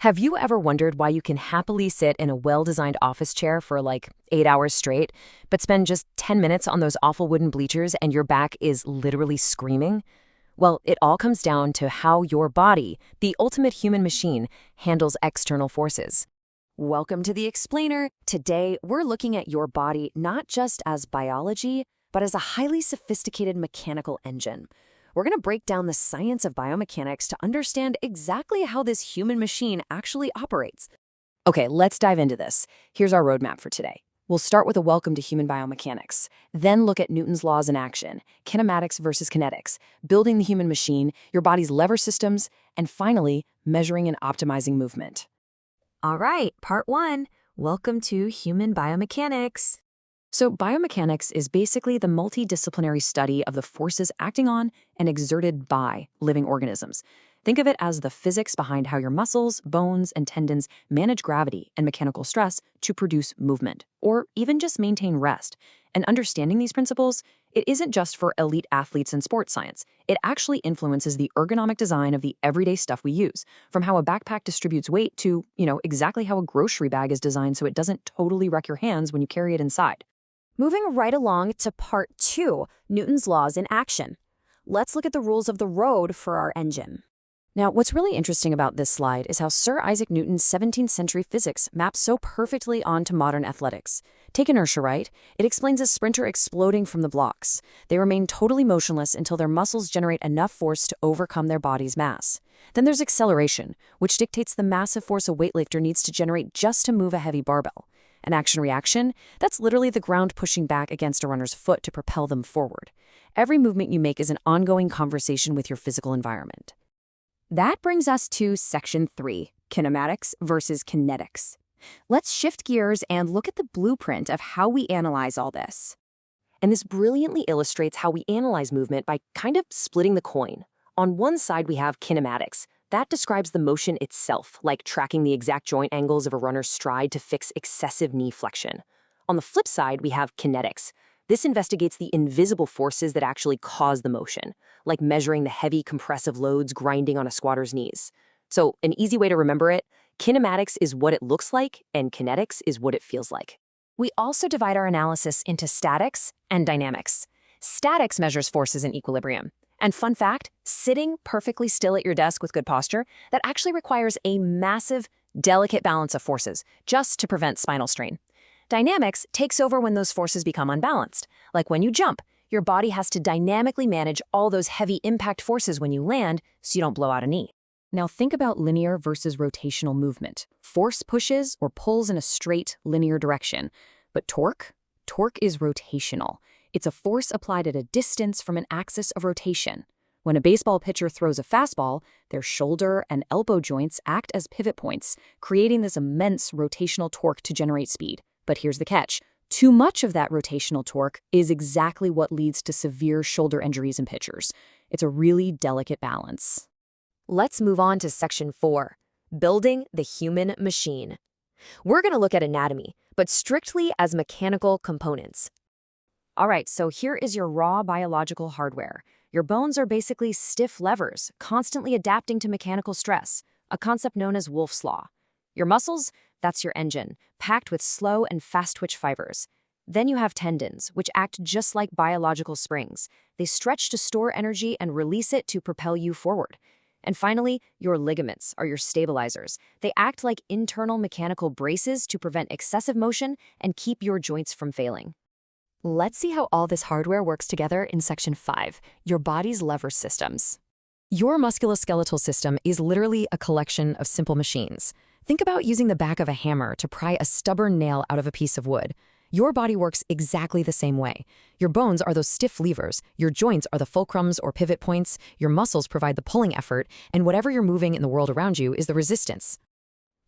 Have you ever wondered why you can happily sit in a well-designed office chair for like 8 hours straight, but spend just 10 minutes on those awful wooden bleachers and your back is literally screaming? Well, it all comes down to how your body, the ultimate human machine, handles external forces. Welcome to The Explainer. Today, we're looking at your body not just as biology, but as a highly sophisticated mechanical engine. We're going to break down the science of biomechanics to understand exactly how this human machine actually operates. Okay, let's dive into this. Here's our roadmap for today. We'll start with a welcome to human biomechanics, then look at Newton's laws in action, kinematics versus kinetics, building the human machine, your body's lever systems, and finally, measuring and optimizing movement. All right, part one. Welcome to human biomechanics. So biomechanics is basically the multidisciplinary study of the forces acting on and exerted by living organisms. Think of it as the physics behind how your muscles, bones, and tendons manage gravity and mechanical stress to produce movement, or even just maintain rest. And understanding these principles, it isn't just for elite athletes in sports science. It actually influences the ergonomic design of the everyday stuff we use, from how a backpack distributes weight to, exactly how a grocery bag is designed so it doesn't totally wreck your hands when you carry it inside. Moving right along to part two, Newton's laws in action. Let's look at the rules of the road for our engine. Now, what's really interesting about this slide is how Sir Isaac Newton's 17th century physics maps so perfectly onto modern athletics. Take inertia, right? It explains a sprinter exploding from the blocks. They remain totally motionless until their muscles generate enough force to overcome their body's mass. Then there's acceleration, which dictates the massive force a weightlifter needs to generate just to move a heavy barbell. An action-reaction, that's literally the ground pushing back against a runner's foot to propel them forward. Every movement you make is an ongoing conversation with your physical environment. That brings us to section 3, kinematics versus kinetics. Let's shift gears and look at the blueprint of how we analyze all this. And this brilliantly illustrates how we analyze movement by kind of splitting the coin. On one side, we have kinematics. That describes the motion itself, like tracking the exact joint angles of a runner's stride to fix excessive knee flexion. On the flip side, we have kinetics. This investigates the invisible forces that actually cause the motion, like measuring the heavy compressive loads grinding on a squatter's knees. So an easy way to remember it, kinematics is what it looks like, and kinetics is what it feels like. We also divide our analysis into statics and dynamics. Statics measures forces in equilibrium. And fun fact, sitting perfectly still at your desk with good posture, that actually requires a massive, delicate balance of forces just to prevent spinal strain. Dynamics takes over when those forces become unbalanced. Like when you jump, your body has to dynamically manage all those heavy impact forces when you land so you don't blow out a knee. Now think about linear versus rotational movement. Force pushes or pulls in a straight, linear direction. But torque? Torque is rotational. It's a force applied at a distance from an axis of rotation. When a baseball pitcher throws a fastball, their shoulder and elbow joints act as pivot points, creating this immense rotational torque to generate speed. But here's the catch. Too much of that rotational torque is exactly what leads to severe shoulder injuries in pitchers. It's a really delicate balance. Let's move on to section 4, building the human machine. We're going to look at anatomy, but strictly as mechanical components. All right, so here is your raw biological hardware. Your bones are basically stiff levers, constantly adapting to mechanical stress, a concept known as Wolff's Law. Your muscles, that's your engine, packed with slow and fast-twitch fibers. Then you have tendons, which act just like biological springs. They stretch to store energy and release it to propel you forward. And finally, your ligaments are your stabilizers. They act like internal mechanical braces to prevent excessive motion and keep your joints from failing. Let's see how all this hardware works together in section 5, your body's lever systems. Your musculoskeletal system is literally a collection of simple machines. Think about using the back of a hammer to pry a stubborn nail out of a piece of wood. Your body works exactly the same way. Your bones are those stiff levers, your joints are the fulcrums or pivot points, your muscles provide the pulling effort, and whatever you're moving in the world around you is the resistance.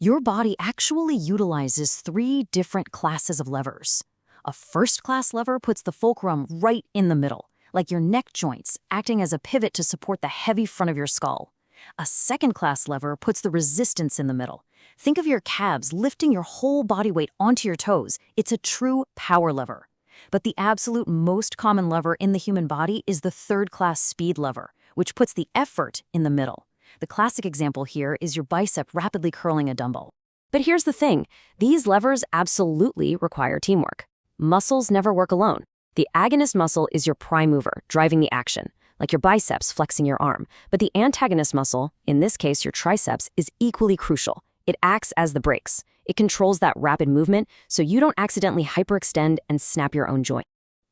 Your body actually utilizes 3 different classes of levers. A first-class lever puts the fulcrum right in the middle, like your neck joints, acting as a pivot to support the heavy front of your skull. A second-class lever puts the resistance in the middle. Think of your calves lifting your whole body weight onto your toes. It's a true power lever. But the absolute most common lever in the human body is the third-class speed lever, which puts the effort in the middle. The classic example here is your bicep rapidly curling a dumbbell. But here's the thing, these levers absolutely require teamwork. Muscles never work alone. The agonist muscle is your prime mover, driving the action, like your biceps flexing your arm. But the antagonist muscle, in this case your triceps, is equally crucial. It acts as the brakes. It controls that rapid movement so you don't accidentally hyperextend and snap your own joint.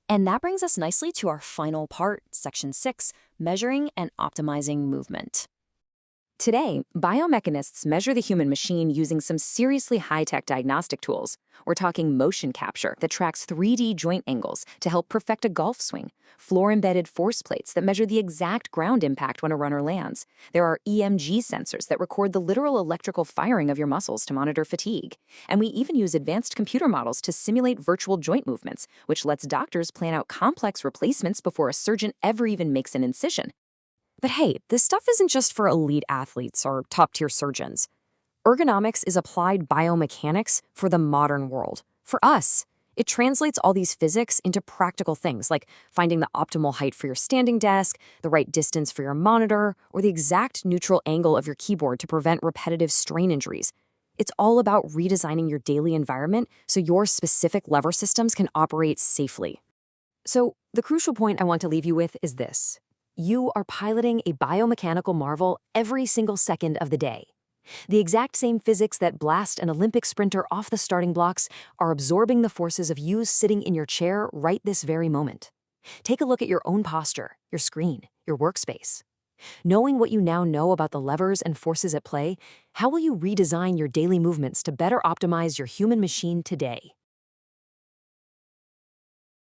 And that brings us nicely to our final part, Section 6, measuring and optimizing movement. Today, biomechanists measure the human machine using some seriously high-tech diagnostic tools. We're talking motion capture that tracks 3D joint angles to help perfect a golf swing, floor-embedded force plates that measure the exact ground impact when a runner lands. There are EMG sensors that record the literal electrical firing of your muscles to monitor fatigue. And we even use advanced computer models to simulate virtual joint movements, which lets doctors plan out complex replacements before a surgeon ever even makes an incision. But hey, this stuff isn't just for elite athletes or top-tier surgeons. Ergonomics is applied biomechanics for the modern world. For us, it translates all these physics into practical things like finding the optimal height for your standing desk, the right distance for your monitor, or the exact neutral angle of your keyboard to prevent repetitive strain injuries. It's all about redesigning your daily environment so your specific lever systems can operate safely. So, the crucial point I want to leave you with is this. You are piloting a biomechanical marvel every single second of the day. The exact same physics that blast an Olympic sprinter off the starting blocks are absorbing the forces of you sitting in your chair right this very moment. Take a look at your own posture, your screen, your workspace. Knowing what you now know about the levers and forces at play, how will you redesign your daily movements to better optimize your human machine today?